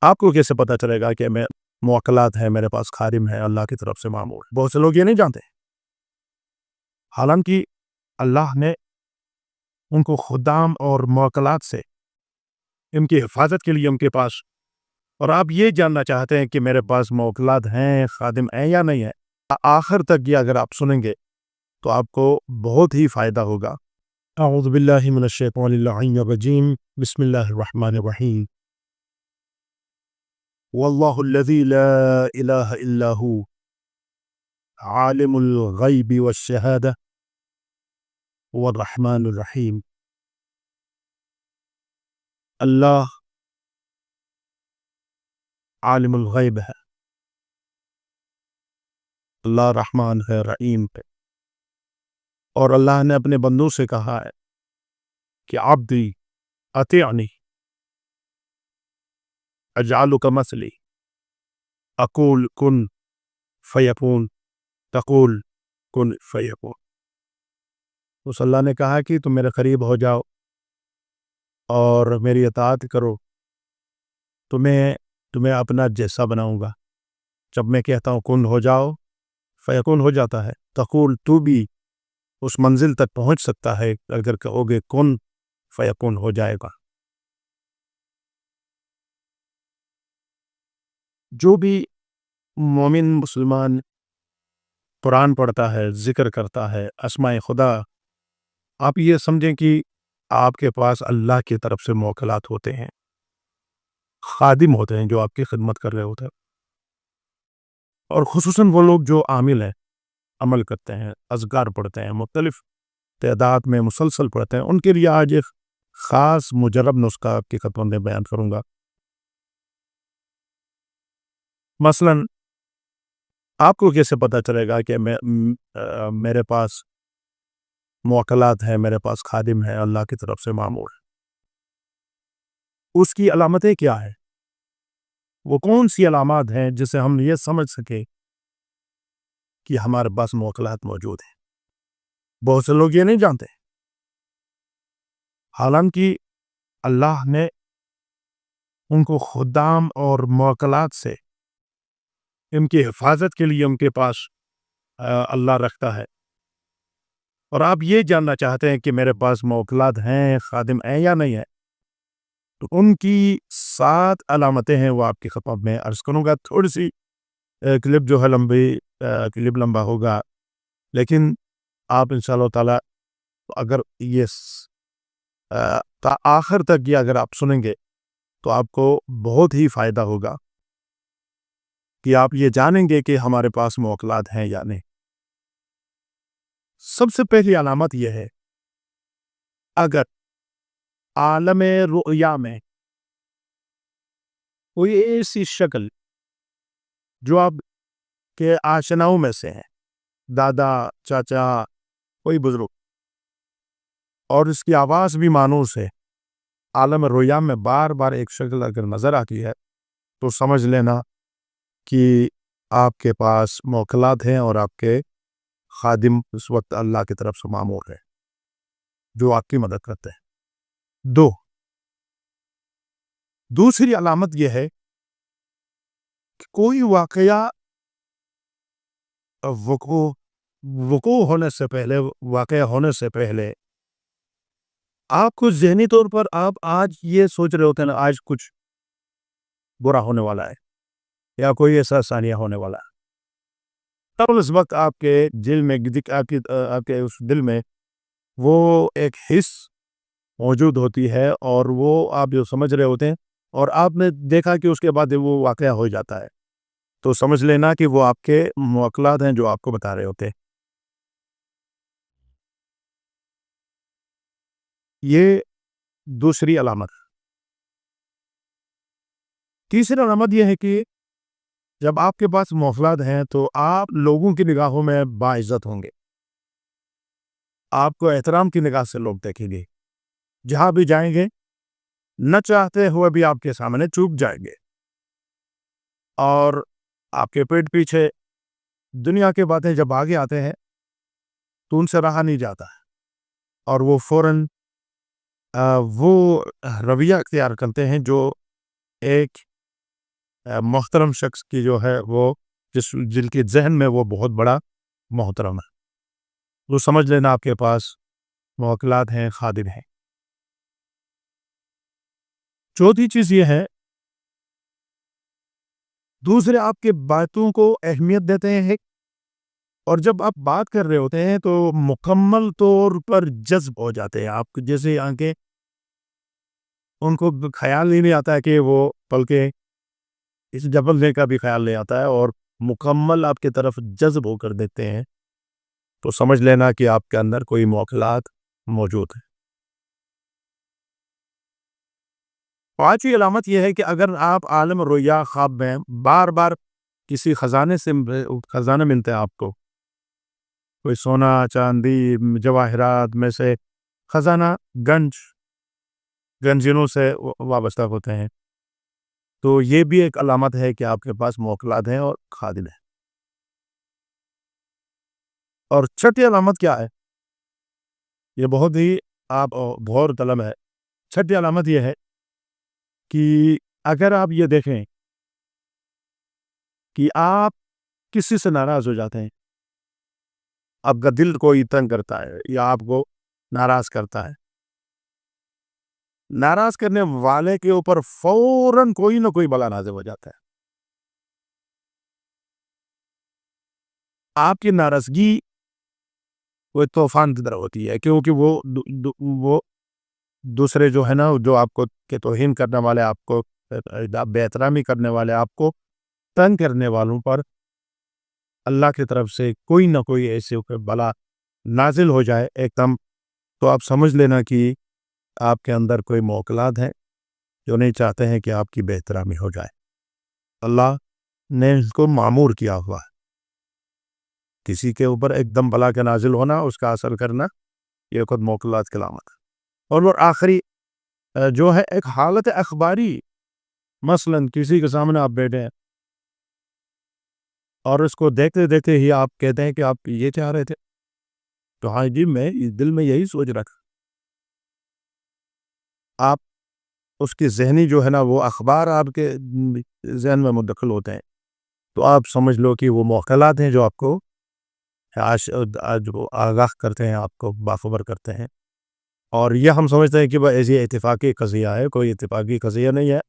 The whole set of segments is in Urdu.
آپ کو کیسے پتہ چلے گا کہ میں موکلات ہیں، میرے پاس خادم ہے اللہ کی طرف سے معمور؟ بہت سے لوگ یہ نہیں جانتے، حالانکہ اللہ نے ان کو خدام اور موکلات سے ان کی حفاظت کے لیے ان کے پاس، اور آپ یہ جاننا چاہتے ہیں کہ میرے پاس موکلات ہیں، خادم ہیں یا نہیں ہے، آخر تک یہ اگر آپ سنیں گے تو آپ کو بہت ہی فائدہ ہوگا۔ اعوذ باللہ من الشیطان اللعین الرجیم، بسم اللہ الرحمن الرحیم۔ واللہ الذی لا الہ الا ہو عالم الغیب والشہادہ والرحمن الرحیم۔ اللہ عالم الغیب ہے، اللہ رحمان ہے، رحیم ہے، اور اللہ نے اپنے بندوں سے کہا ہے کہ عبدی اطیعنی اجعلک مثلی اقول کن فیکون تقول کن فیکون۔ اس اللہ نے کہا کہ تم میرے قریب ہو جاؤ اور میری اطاعت کرو، تمہیں اپنا جیسا بناؤں گا۔ جب میں کہتا ہوں کن ہو جاؤ، فیکون ہو جاتا ہے۔ تقول، تو بھی اس منزل تک پہنچ سکتا ہے اگر کہو گے کن فیکون ہو جائے گا۔ جو بھی مومن مسلمان قرآن پڑھتا ہے، ذکر کرتا ہے، اسماء خدا، آپ یہ سمجھیں کہ آپ کے پاس اللہ کی طرف سے موکلات ہوتے ہیں، خادم ہوتے ہیں جو آپ کی خدمت کر رہے ہوتے ہیں، اور خصوصاً وہ لوگ جو عامل ہیں، عمل کرتے ہیں، اذکار پڑھتے ہیں، مختلف تعداد میں مسلسل پڑھتے ہیں، ان کے لیے آج ایک خاص مجرب نسخہ آپ کی خدمت میں بیان کروں گا۔ مثلاً آپ کو کیسے پتہ چلے گا کہ میرے پاس موکلات ہیں، میرے پاس خادم ہے اللہ کی طرف سے معمور؟ اس کی علامتیں کیا ہیں؟ وہ کون سی علامات ہیں جسے ہم یہ سمجھ سکیں کہ ہمارے پاس موکلات موجود ہیں؟ بہت سے لوگ یہ نہیں جانتے، حالانکہ اللہ نے ان کو خدام اور موکلات سے ان کی حفاظت کے لیے ان کے پاس اللہ رکھتا ہے، اور آپ یہ جاننا چاہتے ہیں کہ میرے پاس موکلات ہیں، خادم ہیں یا نہیں ہے، تو ان کی 7 علامتیں ہیں، وہ آپ کی خدمت میں عرض کروں گا۔ تھوڑی سی کلپ جو ہے کلپ لمبا ہوگا، لیکن آپ انشاءاللہ تعالی اگر یہ تا آخر تک یہ اگر آپ سنیں گے تو آپ کو بہت ہی فائدہ ہوگا کہ آپ یہ جانیں گے کہ ہمارے پاس موکلات ہیں یا نہیں۔ سب سے پہلی علامت یہ ہے، اگر عالم رؤیا میں کوئی ایسی شکل جو آپ کے آشناؤں میں سے ہے، دادا، چاچا، کوئی بزرگ، اور اس کی آواز بھی مانوس ہے، عالم رؤیا میں بار بار ایک شکل اگر نظر آتی ہے تو سمجھ لینا کہ آپ کے پاس موکلات ہیں اور آپ کے خادم اس وقت اللہ کی طرف سے مامور ہے جو آپ کی مدد کرتے ہیں۔ دوسری علامت یہ ہے کہ کوئی واقعہ وقوع ہونے سے پہلے، واقعہ ہونے سے پہلے آپ کو ذہنی طور پر آپ آج یہ سوچ رہے ہوتے ہیں آج کچھ برا ہونے والا ہے یا کوئی ایسا ثانیہ ہونے والا ہے، تب اس وقت آپ کے دل میں آپ کے اس دل میں وہ ایک حس موجود ہوتی ہے، اور وہ آپ جو سمجھ رہے ہوتے ہیں اور آپ نے دیکھا کہ اس کے بعد وہ واقعہ ہو جاتا ہے، تو سمجھ لینا کہ وہ آپ کے موکلات ہیں جو آپ کو بتا رہے ہوتے ہیں۔ یہ دوسری علامت۔ تیسری علامت یہ ہے کہ جب آپ کے پاس موکلات ہیں تو آپ لوگوں کی نگاہوں میں باعزت ہوں گے، آپ کو احترام کی نگاہ سے لوگ دیکھیں گے، جہاں بھی جائیں گے نہ چاہتے ہوئے بھی آپ کے سامنے چوک جائیں گے، اور آپ کے پیٹ پیچھے دنیا کے باتیں جب آگے آتے ہیں تو ان سے رہا نہیں جاتا ہے، اور وہ فوراً وہ رویہ اختیار کرتے ہیں جو ایک محترم شخص کی جو ہے وہ جن کے ذہن میں وہ بہت بڑا محترم ہے، وہ سمجھ لینا آپ کے پاس موکلات ہیں، خادم ہیں۔ چوتھی چیز یہ ہے، دوسرے آپ کے باتوں کو اہمیت دیتے ہیں، اور جب آپ بات کر رہے ہوتے ہیں تو مکمل طور پر جذب ہو جاتے ہیں آپ، جیسے آنکھیں ان کو خیال ہی نہیں آتا ہے کہ وہ بلکہ اس جبلنے کا بھی خیال نہیں آتا ہے، اور مکمل آپ کی طرف جذب ہو کر دیتے ہیں، تو سمجھ لینا کہ آپ کے اندر کوئی موکلات موجود ہے۔ پانچویں علامت یہ ہے کہ اگر آپ عالم رویا خواب میں بار بار کسی خزانے ملتے ہیں، آپ کو کوئی سونا چاندی جواہرات میں سے خزانہ گنجنوں سے وابستہ ہوتے ہیں، تو یہ بھی ایک علامت ہے کہ آپ کے پاس موکلات ہیں اور خادم ہیں۔ اور چھٹی علامت کیا ہے؟ یہ بہت ہی آپ غور طلب ہے۔ چھٹی علامت یہ ہے کہ اگر آپ یہ دیکھیں کہ آپ کسی سے ناراض ہو جاتے ہیں، آپ کا دل کوئی تنگ کرتا ہے یا آپ کو ناراض کرتا ہے، ناراض کرنے والے کے اوپر فوراً کوئی نہ کوئی بلا نازل ہو جاتا ہے۔ آپ کی ناراضگی وہ طوفان کی طرح ہوتی ہے، کیونکہ وہ دوسرے جو ہے نا، جو آپ کو کہ توہین کرنے والے، آپ کو بے احترامی کرنے والے، آپ کو تنگ کرنے والوں پر اللہ کی طرف سے کوئی نہ کوئی ایسے بلا نازل ہو جائے ایک دم، تو آپ سمجھ لینا کہ آپ کے اندر کوئی موکلات ہیں جو نہیں چاہتے ہیں کہ آپ کی بے احترامی ہو جائے۔ اللہ نے اس کو معمور کیا ہوا ہے، کسی کے اوپر ایک دم بلا کے نازل ہونا، اس کا اثر کرنا، یہ خود موکلات کی علامت ہے۔ اور وہ آخری جو ہے ایک حالت اخباری، مثلا کسی کے سامنے آپ بیٹھے ہیں اور اس کو دیکھتے دیکھتے ہی آپ کہتے ہیں کہ آپ یہ چاہ رہے تھے، تو ہاں جی، میں دل میں یہی سوچ رکھا، آپ اس کی ذہنی جو ہے نا وہ اخبار آپ کے ذہن میں منتقل ہوتے ہیں، تو آپ سمجھ لو کہ وہ موکلات ہیں جو آپ کو جو آگاہ کرتے ہیں، آپ کو باخبر کرتے ہیں۔ اور یہ ہم سمجھتے ہیں کہ وہ ایسی اتفاقی قضیہ ہے، کوئی اتفاقی قضیہ نہیں ہے،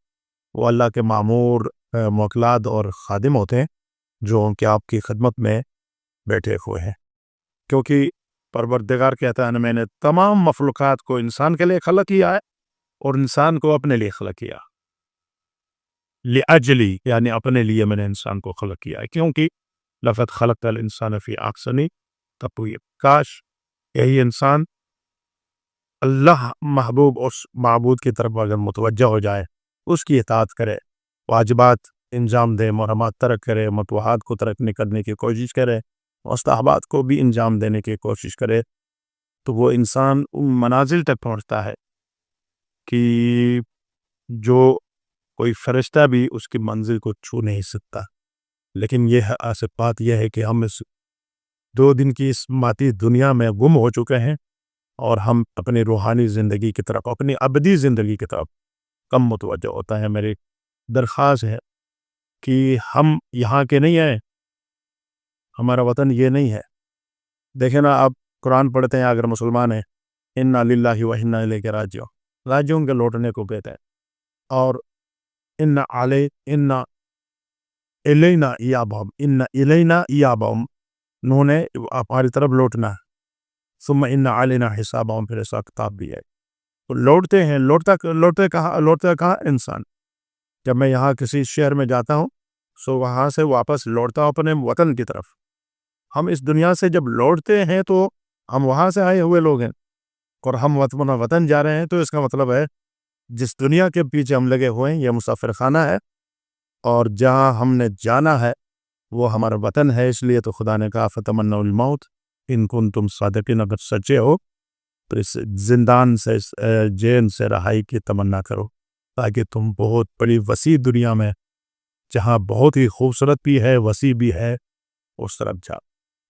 وہ اللہ کے معمور موکلات اور خادم ہوتے ہیں جو ان کے آپ کی خدمت میں بیٹھے ہوئے ہیں، کیونکہ پروردگار کہتا ہے میں نے تمام مخلوقات کو انسان کے لیے خلق کیا ہے اور انسان کو اپنے لیے خلق کیا، لأجلی، یعنی اپنے لیے میں نے انسان کو خلق کیا ہے، کیونکہ لقد خلقت الانسان فی احسن تقویم، کاش یہی انسان اللہ محبوب اس معبود کی طرف اگر متوجہ ہو جائے، اس کی اطاعت کرے، واجبات انجام دے، محرمات ترک کرے، مطلوبات کو ترک نہیں کرنے کی کوشش کرے، مستحبات کو بھی انجام دینے کی کوشش کرے، تو وہ انسان ان منازل تک پہنچتا ہے کہ جو کوئی فرشتہ بھی اس کی منزل کو چھو نہیں سکتا۔ لیکن یہ آصف بات یہ ہے کہ ہم اس 2 دن کی اس ماتی دنیا میں گم ہو چکے ہیں، اور ہم اپنی روحانی زندگی کی طرف، اپنی ابدی زندگی کی طرف کم متوجہ ہوتا ہے۔ میری درخواست ہے کہ ہم یہاں کے نہیں ہیں، ہمارا وطن یہ نہیں ہے۔ دیکھیں نا، آپ قرآن پڑھتے ہیں اگر مسلمان ہیں، انا للہ و انا الیہ راجعون، راجعون کے لوٹنے کو کہتے ہیں، اور انا الینا ایابہم، انا الینا ایابہم، انہوں نے ہماری طرف لوٹنا ہے، ثم ان علینا حسابہم، پھر ایسا کتاب بھی ہے، تو لوٹتے ہیں، لوٹتے کہاں انسان، جب میں یہاں کسی شہر میں جاتا ہوں سو وہاں سے واپس لوٹتا ہوں اپنے وطن کی طرف۔ ہم اس دنیا سے جب لوٹتے ہیں تو ہم وہاں سے آئے ہوئے لوگ ہیں، اور ہم وطن جا رہے ہیں، تو اس کا مطلب ہے جس دنیا کے پیچھے ہم لگے ہوئے ہیں یہ مسافر خانہ ہے، اور جہاں ہم نے جانا ہے وہ ہمارا وطن ہے۔ اس لیے تو خدا نے کہا فتمنوا الموت ان کنتم صادقین، اگر سچے ہو تو اس زندان سے، اس جیل سے رہائی کی تمنا کرو، تاکہ تم بہت بڑی وسیع دنیا میں، جہاں بہت ہی خوبصورت بھی ہے، وسیع بھی ہے، اس طرف جاؤ۔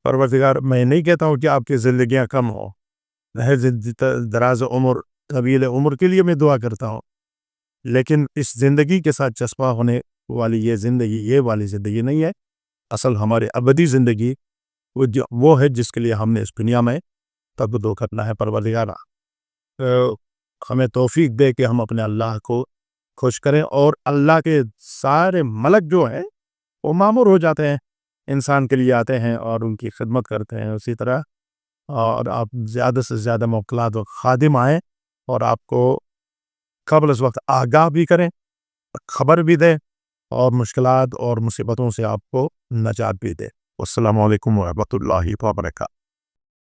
پروردگار، میں نہیں کہتا ہوں کہ آپ کی زندگیاں کم ہوں، دراز عمر، طویل عمر کے لیے میں دعا کرتا ہوں، لیکن اس زندگی کے ساتھ چسپاں ہونے والی یہ والی زندگی نہیں ہے. اصل ہماری ابدی زندگی وہ ہے جس کے لیے ہم نے اس دنیا میں تبدو کرنا ہے. پروردگارہ ہمیں توفیق دے کہ ہم اپنے اللہ کو خوش کریں, اور اللہ کے سارے ملک جو ہیں وہ مامور ہو جاتے ہیں, انسان کے لیے آتے ہیں اور ان کی خدمت کرتے ہیں. اسی طرح اور آپ زیادہ سے زیادہ موکلات و خادم آئیں اور آپ کو قبل اس وقت آگاہ بھی کریں, خبر بھی دیں, اور مشکلات اور مصیبتوں سے آپ کو نجات بھی دے. السلام علیکم ورحمۃ اللہ وبرکاتہ.